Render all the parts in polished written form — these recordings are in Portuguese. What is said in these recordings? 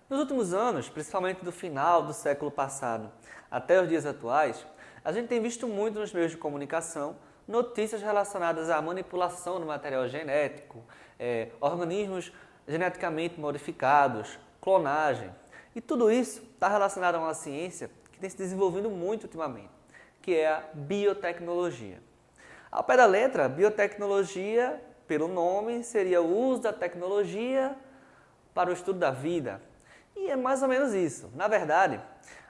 Nos últimos anos, principalmente do final do século passado até os dias atuais, a gente tem visto muito nos meios de comunicação notícias relacionadas à manipulação do material genético, organismos geneticamente modificados, clonagem. E tudo isso está relacionado a uma ciência que tem se desenvolvido muito ultimamente, que é a biotecnologia. Ao pé da letra, biotecnologia, pelo nome, seria o uso da tecnologia para o estudo da vida. E é mais ou menos isso. Na verdade,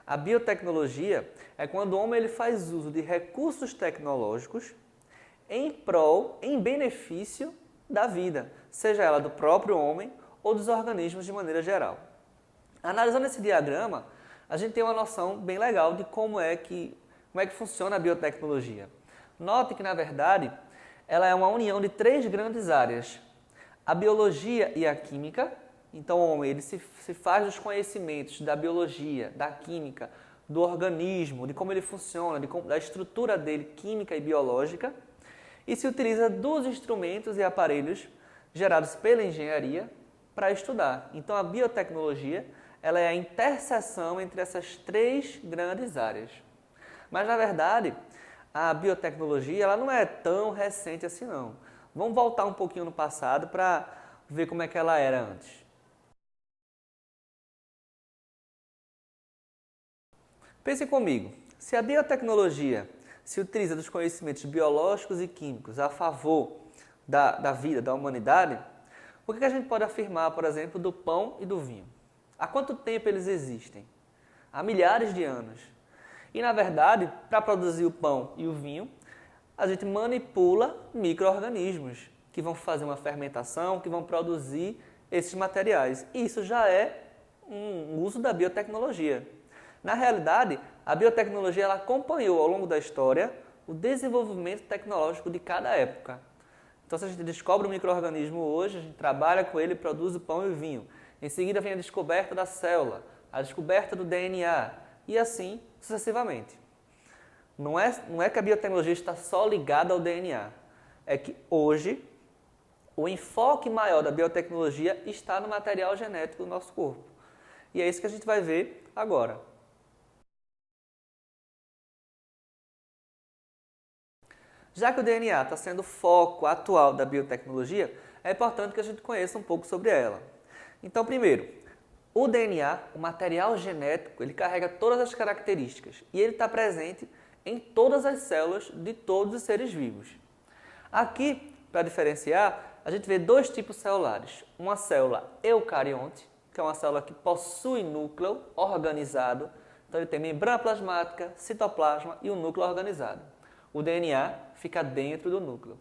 a biotecnologia é quando o homem ele faz uso de recursos tecnológicos em prol, em benefício da vida, seja ela do próprio homem ou dos organismos de maneira geral. Analisando esse diagrama, a gente tem uma noção bem legal de como é que funciona a biotecnologia. Note que, na verdade, ela é uma união de três grandes áreas. A biologia e a química. Então, o homem ele se faz dos conhecimentos da biologia, da química, do organismo, de como ele funciona, da estrutura dele química e biológica, e se utiliza dos instrumentos e aparelhos gerados pela engenharia para estudar. Então, a biotecnologia ela é a interseção entre essas três grandes áreas. Mas, na verdade, a biotecnologia ela não é tão recente assim, não. Vamos voltar um pouquinho no passado para ver como é que ela era antes. Pense comigo, se a biotecnologia se utiliza dos conhecimentos biológicos e químicos a favor da vida, da humanidade, o que a gente pode afirmar, por exemplo, do pão e do vinho? Há quanto tempo eles existem? Há milhares de anos. E, na verdade, para produzir o pão e o vinho, a gente manipula micro-organismos que vão fazer uma fermentação, que vão produzir esses materiais. E isso já é um uso da biotecnologia. Na realidade, a biotecnologia ela acompanhou ao longo da história o desenvolvimento tecnológico de cada época. Então, se a gente descobre um micro-organismo hoje, a gente trabalha com ele e produz o pão e o vinho. Em seguida vem a descoberta da célula, a descoberta do DNA e assim sucessivamente. Não é que a biotecnologia está só ligada ao DNA. É que hoje o enfoque maior da biotecnologia está no material genético do nosso corpo. E é isso que a gente vai ver agora. Já que o DNA está sendo o foco atual da biotecnologia, é importante que a gente conheça um pouco sobre ela. Então, primeiro, o DNA, o material genético, ele carrega todas as características e ele está presente em todas as células de todos os seres vivos. Aqui, para diferenciar, a gente vê dois tipos celulares. Uma célula eucarionte, que é uma célula que possui núcleo organizado. Então, ele tem membrana plasmática, citoplasma e um núcleo organizado. O DNA fica dentro do núcleo.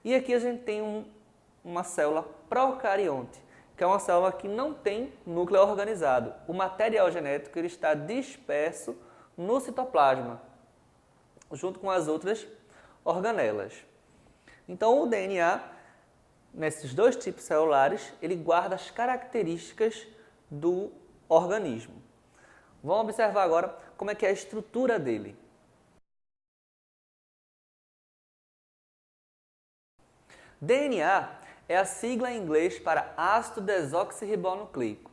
E aqui a gente tem uma célula procarionte, que é uma célula que não tem núcleo organizado. O material genético ele está disperso no citoplasma, junto com as outras organelas. Então, o DNA, nesses dois tipos celulares, ele guarda as características do organismo. Vamos observar agora como é que é a estrutura dele. DNA é a sigla em inglês para ácido desoxirribonucleico.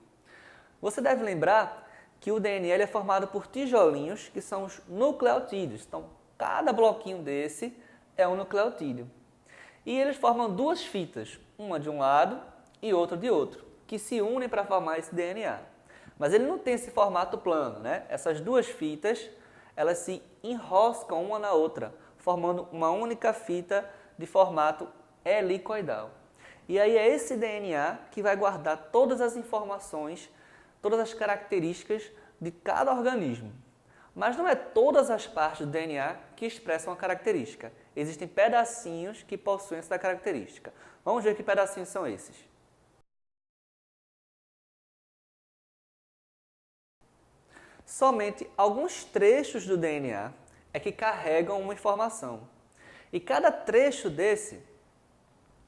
Você deve lembrar que o DNA é formado por tijolinhos, que são os nucleotídeos. Então, cada bloquinho desse é um nucleotídeo. E eles formam duas fitas, uma de um lado e outra de outro, que se unem para formar esse DNA. Mas ele não tem esse formato plano, né? Essas duas fitas, elas se enroscam uma na outra, formando uma única fita de formato helicoidal. E aí é esse DNA que vai guardar todas as informações, todas as características de cada organismo. Mas não é todas as partes do DNA que expressam a característica. Existem pedacinhos que possuem essa característica. Vamos ver que pedacinhos são esses. Somente alguns trechos do DNA é que carregam uma informação. E cada trecho desse,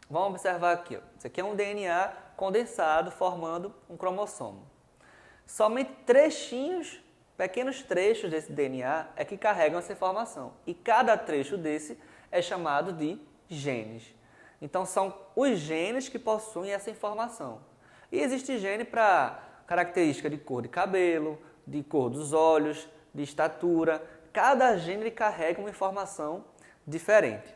vamos observar aqui, ó. Isso aqui é um DNA condensado formando um cromossomo. Somente trechinhos, pequenos trechos desse DNA é que carregam essa informação. E cada trecho desse é chamado de genes. Então, são os genes que possuem essa informação. E existe gene para característica de cor de cabelo, de cor dos olhos, de estatura. Cada gene carrega uma informação diferente.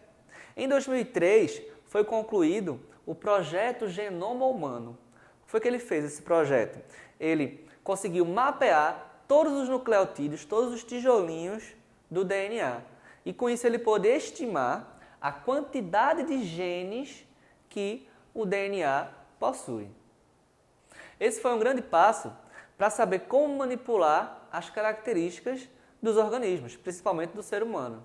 Em 2003, foi concluído o projeto Genoma Humano. O que foi que ele fez, esse projeto? Ele conseguiu mapear todos os nucleotídeos, todos os tijolinhos do DNA. E com isso ele pôde estimar a quantidade de genes que o DNA possui. Esse foi um grande passo para saber como manipular as características dos organismos, principalmente do ser humano.